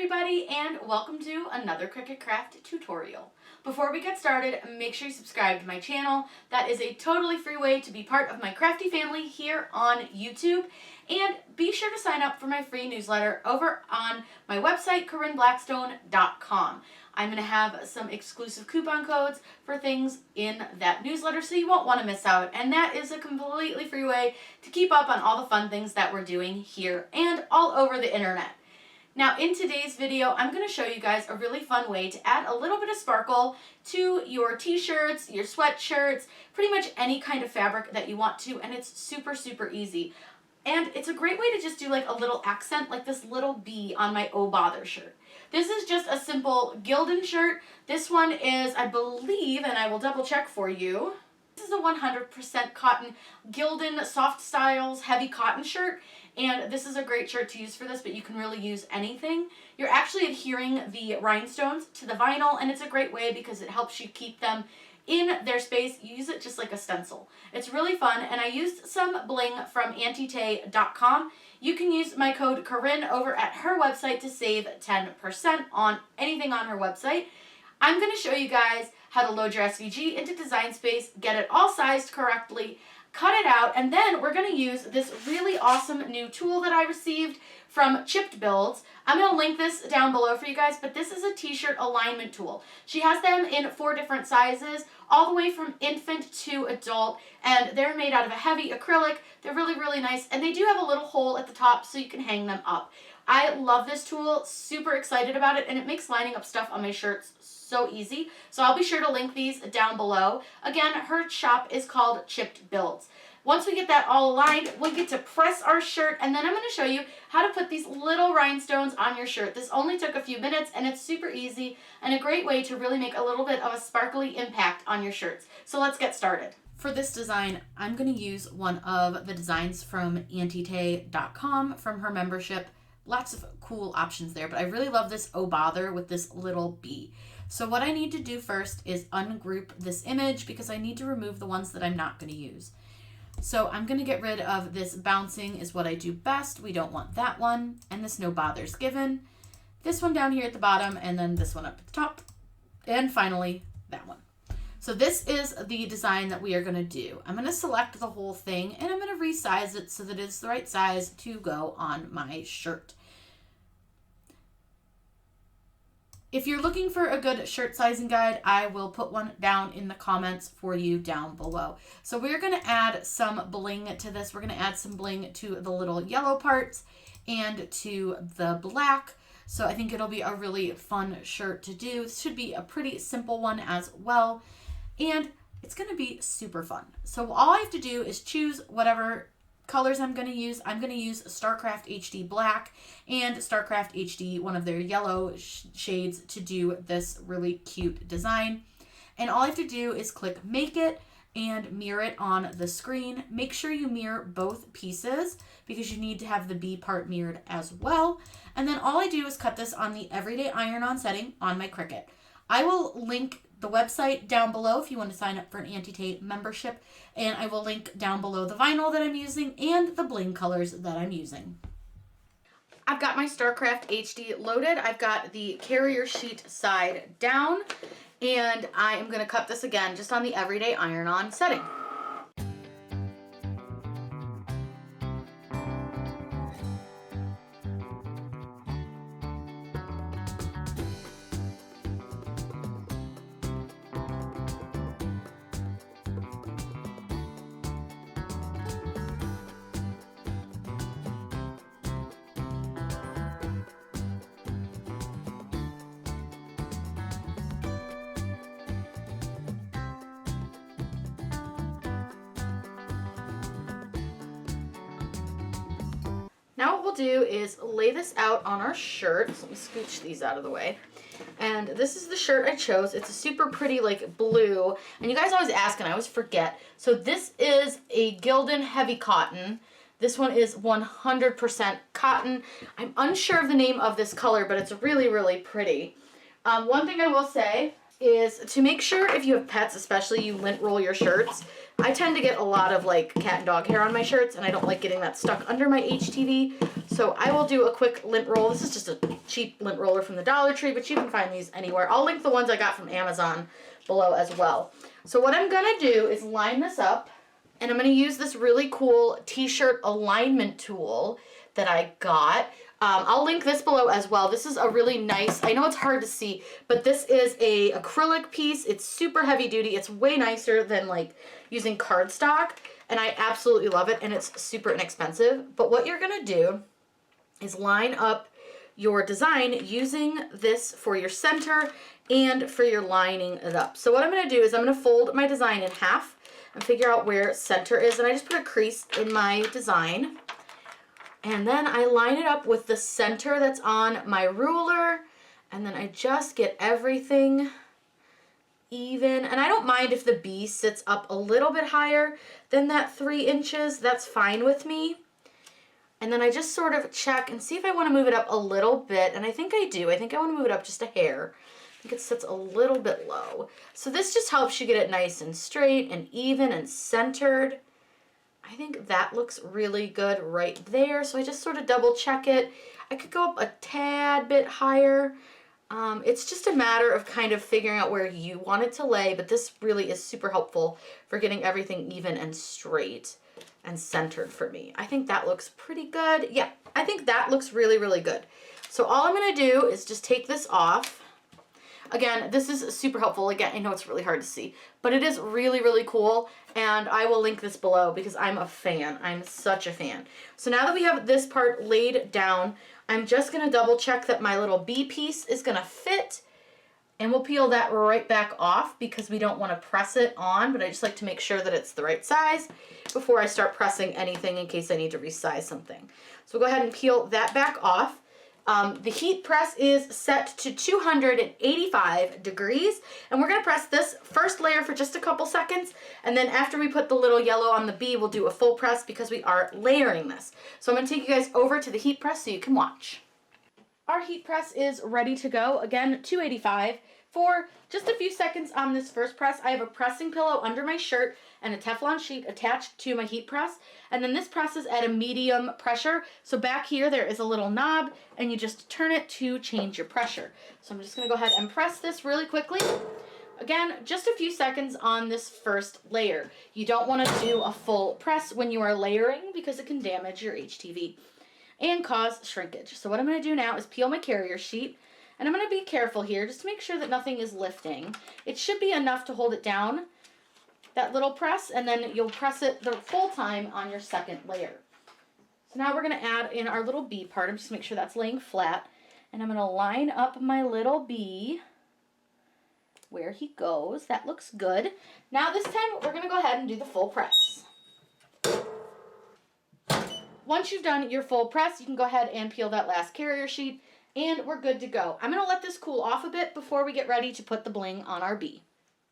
everybody, and welcome to another Cricut craft tutorial. Before we get started, make sure you subscribe to my channel. That is a totally free way to be part of my crafty family here on YouTube. And be sure to sign up for my free newsletter over on my website, CorinneBlackstone.com. I'm going to have some exclusive coupon codes for things in that newsletter, so you won't want to miss out. And that is a completely free way to keep up on all the fun things that we're doing here and all over the internet. Now, in today's video, I'm going to show you guys a really fun way to add a little bit of sparkle to your t-shirts, your sweatshirts, pretty much any kind of fabric that you want to, and it's super, super easy. And it's a great way to just do like a little accent, like this little bee on my Oh Bother shirt. This is just a simple Gildan shirt. This one is, I believe, and I will double check for you, this is a 100% cotton Gildan Soft Styles heavy cotton shirt. And this is a great shirt to use for this, but you can really use anything. You're actually adhering the rhinestones to the vinyl, and it's a great way because it helps you keep them in their space. You use it just like a stencil. It's really fun, and I used some bling from antitay.com. You can use my code Corinne over at her website to save 10% on anything on her website. I'm going to show you guys how to load your SVG into Design Space, get it all sized correctly, cut it out, and then we're going to use this really awesome new tool that I received from Chipped Builds. I'm going to link this down below for you guys, but this is a t-shirt alignment tool. She has them in 4 different sizes, all the way from infant to adult, and they're made out of a heavy acrylic. They're really, really nice, and they do have a little hole at the top so you can hang them up. I love this tool, super excited about it, and it makes lining up stuff on my shirts so easy. So I'll be sure to link these down below. Again, her shop is called Chipped Builds. Once we get that all aligned, we'll get to press our shirt, and then I'm going to show you how to put these little rhinestones on your shirt. This only took a few minutes, and it's super easy and a great way to really make a little bit of a sparkly impact on your shirts. So let's get started. For this design, I'm going to use one of the designs from antitay.com from her membership. Lots of cool options there, but I really love this Oh Bother with this little bee. So what I need to do first is ungroup this image because I need to remove the ones that I'm not going to use. So I'm going to get rid of this bouncing is what I do best. We don't want that one. And this no bothers given. This one down here at the bottom, and then this one up at the top. And finally, that one. So this is the design that we are going to do. I'm going to select the whole thing, and I'm going to resize it so that it's the right size to go on my shirt. If you're looking for a good shirt sizing guide, I will put one down in the comments for you down below. So we're going to add some bling to this. We're going to add some bling to the little yellow parts and to the black. So I think it'll be a really fun shirt to do. This should be a pretty simple one as well. And it's going to be super fun. So all I have to do is choose whatever colors I'm going to use. I'm going to use StarCraft HD Black and StarCraft HD, one of their yellow shades, to do this really cute design. And all I have to do is click Make It and mirror it on the screen. Make sure you mirror both pieces because you need to have the B part mirrored as well. And then all I do is cut this on the everyday iron-on setting on my Cricut. I will link the website down below if you want to sign up for an Antitay membership, and I will link down below the vinyl that I'm using and the bling colors that I'm using. I've got my StarCraft HD loaded. I've got the carrier sheet side down, and I am going to cut this again just on the everyday iron-on setting. Now what we'll do is lay this out on our shirt. So let me scooch these out of the way. And this is the shirt I chose. It's a super pretty like blue. And you guys always ask and I always forget. So this is a Gildan heavy cotton. This one is 100% cotton. I'm unsure of the name of this color, but it's really, really pretty. One thing I will say is to make sure if you have pets, especially you lint roll your shirts, I tend to get a lot of like cat and dog hair on my shirts, and I don't like getting that stuck under my HTV. So I will do a quick lint roll. This is just a cheap lint roller from the Dollar Tree, but you can find these anywhere. I'll link the ones I got from Amazon below as well. So what I'm gonna do is line this up, and I'm gonna use this really cool t-shirt alignment tool that I got. I'll link this below as well. This is a really nice, I know it's hard to see, but this is a acrylic piece. It's super heavy duty. It's way nicer than like using cardstock, and I absolutely love it, and it's super inexpensive. But what you're gonna do is line up your design using this for your center and for your lining it up. So what I'm gonna do is I'm gonna fold my design in half and figure out where center is, and I just put a crease in my design. And then I line it up with the center that's on my ruler, and then I just get everything even. And I don't mind if the B sits up a little bit higher than that 3 inches. That's fine with me. And then I just sort of check and see if I want to move it up a little bit, and I think I do. I think I want to move it up just a hair. I think it sits a little bit low. So this just helps you get it nice and straight and even and centered. I think that looks really good right there. So I just sort of double check it. I could go up a tad bit higher. It's just a matter of kind of figuring out where you want it to lay, but this really is super helpful for getting everything even and straight and centered for me. I think that looks pretty good. Yeah, I think that looks really, really good. So all I'm gonna do is just take this off. Again, this is super helpful. Again, I know it's really hard to see, but it is really, really cool, and I will link this below because I'm a fan. I'm such a fan. So now that we have this part laid down, I'm just gonna double check that my little B piece is gonna fit, and we'll peel that right back off because we don't wanna press it on, but I just like to make sure that it's the right size before I start pressing anything in case I need to resize something. So we'll go ahead and peel that back off. The heat press is set to 285 degrees, and we're going to press this first layer for just a couple seconds, and then after we put the little yellow on the B, we'll do a full press because we are layering this. So I'm going to take you guys over to the heat press so you can watch. Our heat press is ready to go. Again, 285 for just a few seconds on this first press. I have a pressing pillow under my shirt and a Teflon sheet attached to my heat press. And then this presses at a medium pressure. So back here, there is a little knob, and you just turn it to change your pressure. So I'm just gonna go ahead and press this really quickly. Again, just a few seconds on this first layer. You don't wanna do a full press when you are layering because it can damage your HTV and cause shrinkage. So what I'm gonna do now is peel my carrier sheet, and I'm gonna be careful here just to make sure that nothing is lifting. It should be enough to hold it down, that little press, and then you'll press it the full time on your second layer. So now we're gonna add in our little B part. I'm just make sure that's laying flat, and I'm gonna line up my little B where he goes. That looks good. Now this time we're gonna go ahead and do the full press. Once you've done your full press, you can go ahead and peel that last carrier sheet, and we're good to go. I'm gonna let this cool off a bit before we get ready to put the bling on our B.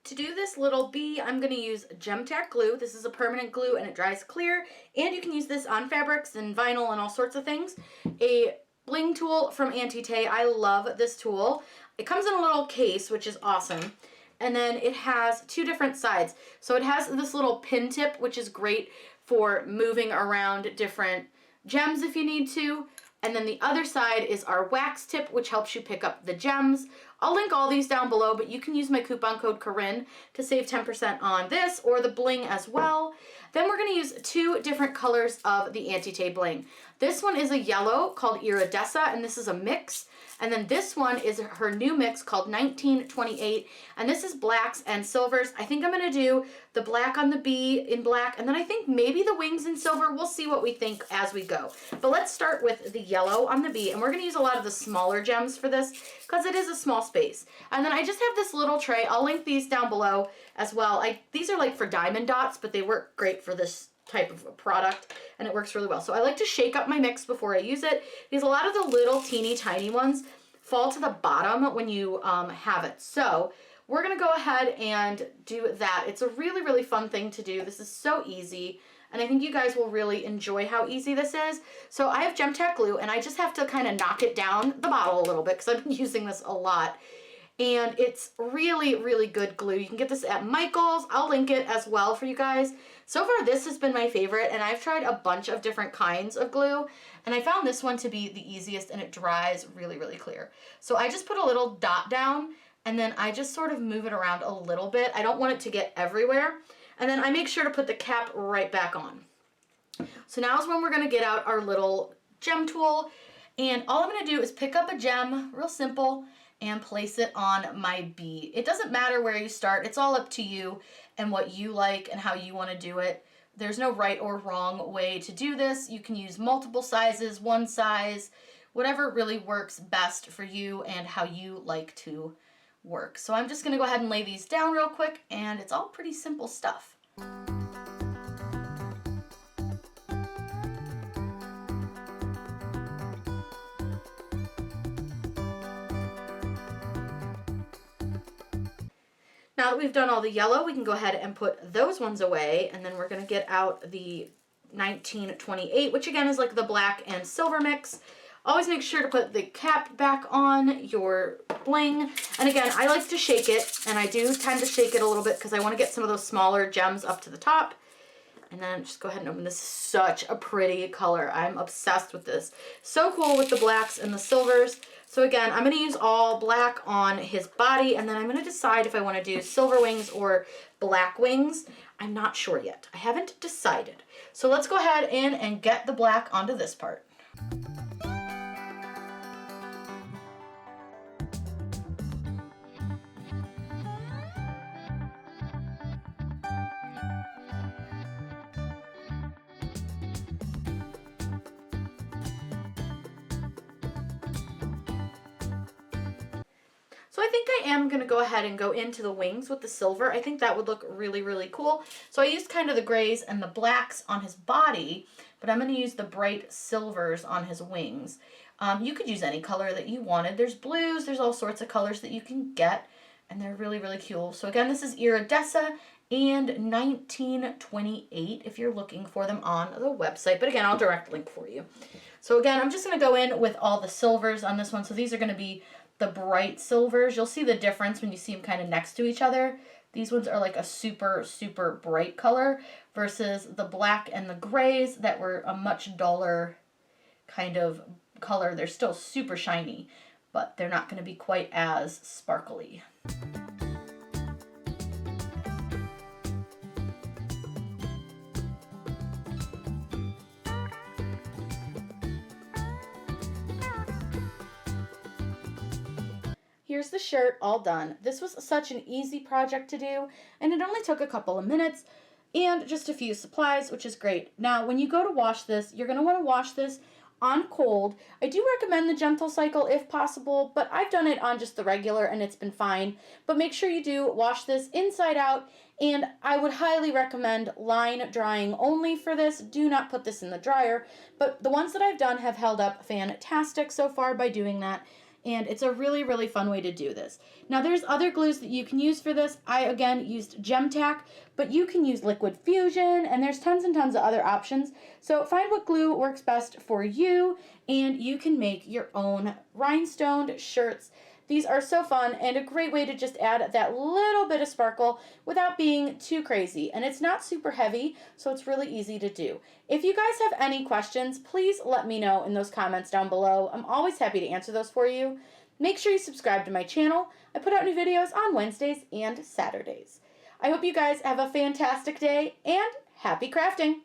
To do this little B, I'm gonna use Gem Tack glue. This is a permanent glue and it dries clear, and you can use this on fabrics and vinyl and all sorts of things. A bling tool from Auntie Tay. I love this tool. It comes in a little case, which is awesome. And then it has 2 different sides. So it has this little pin tip, which is great for moving around different gems if you need to. And then the other side is our wax tip, which helps you pick up the gems. I'll link all these down below, but you can use my coupon code Corinne to save 10% on this or the bling as well. Then we're gonna use 2 different colors of the Auntie Tay bling. This one is a yellow called Iridescent, and this is a mix. And then this one is her new mix called 1928, and this is blacks and silvers. I think I'm gonna do the black on the B in black, and then I think maybe the wings in silver. We'll see what we think as we go. But let's start with the yellow on the B, and we're gonna use a lot of the smaller gems for this because it is a small space. And then I just have this little tray. I'll link these down below as well. These are like for diamond dots, but they work great for this type of a product, and it works really well. So I like to shake up my mix before I use it because a lot of the little teeny tiny ones fall to the bottom when you have it. So we're gonna go ahead and do that. It's a really, really fun thing to do. This is so easy, and I think you guys will really enjoy how easy this is. So I have Gem Tack glue, and I just have to kind of knock it down the bottle a little bit because I've been using this a lot. and it's really, really good glue. You can get this at Michael's. I'll link it as well for you guys. So far, this has been my favorite, and I've tried a bunch of different kinds of glue, and I found this one to be the easiest, and it dries really, really clear. So I just put a little dot down, and then I just sort of move it around a little bit. I don't want it to get everywhere. And then I make sure to put the cap right back on. So now is when we're gonna get out our little gem tool, and all I'm gonna do is pick up a gem, real simple, and place it on my bead. It doesn't matter where you start, it's all up to you and what you like and how you wanna do it. There's no right or wrong way to do this. You can use multiple sizes, one size, whatever really works best for you and how you like to work. So I'm just gonna go ahead and lay these down real quick, and it's all pretty simple stuff. Now that we've done all the yellow, we can go ahead and put those ones away, and then we're gonna get out the 1928, which again is like the black and silver mix. Always make sure to put the cap back on your bling. And again, I like to shake it, and I do tend to shake it a little bit because I want to get some of those smaller gems up to the top. And then just go ahead and open this. Is such a pretty color. I'm obsessed with this. So cool with the blacks and the silvers. So again, I'm going to use all black on his body, and then I'm going to decide if I want to do silver wings or black wings. I'm not sure yet. I haven't decided. So let's go ahead and get the black onto this part. So I think I am going to go ahead and go into the wings with the silver. I think that would look really, really cool. So I used kind of the grays and the blacks on his body, but I'm going to use the bright silvers on his wings. You could use any color that you wanted. There's blues, there's all sorts of colors that you can get, and they're really, really cool. So again, this is Iridescent and 1928 if you're looking for them on the website. But again, I'll direct link for you. So again, I'm just going to go in with all the silvers on this one. So these are going to be the bright silvers. You'll see the difference when you see them kind of next to each other. These ones are like a super, super bright color versus the black and the grays that were a much duller kind of color. They're still super shiny, but they're not going to be quite as sparkly. Here's the shirt all done. This was such an easy project to do, and it only took a couple of minutes and just a few supplies, which is great. Now, when you go to wash this, you're going to want to wash this on cold. I do recommend the gentle cycle if possible, but I've done it on just the regular and it's been fine. But make sure you do wash this inside out, and I would highly recommend line drying only for this. Do not put this in the dryer, but the ones that I've done have held up fantastic so far by doing that. And it's a really, really fun way to do this. Now there's other glues that you can use for this. I, again, used Gem Tack, but you can use Liquid Fusion, and there's tons and tons of other options. So find what glue works best for you, and you can make your own rhinestone shirts. These are so fun and a great way to just add that little bit of sparkle without being too crazy. And it's not super heavy, so it's really easy to do. If you guys have any questions, please let me know in those comments down below. I'm always happy to answer those for you. Make sure you subscribe to my channel. I put out new videos on Wednesdays and Saturdays. I hope you guys have a fantastic day and happy crafting!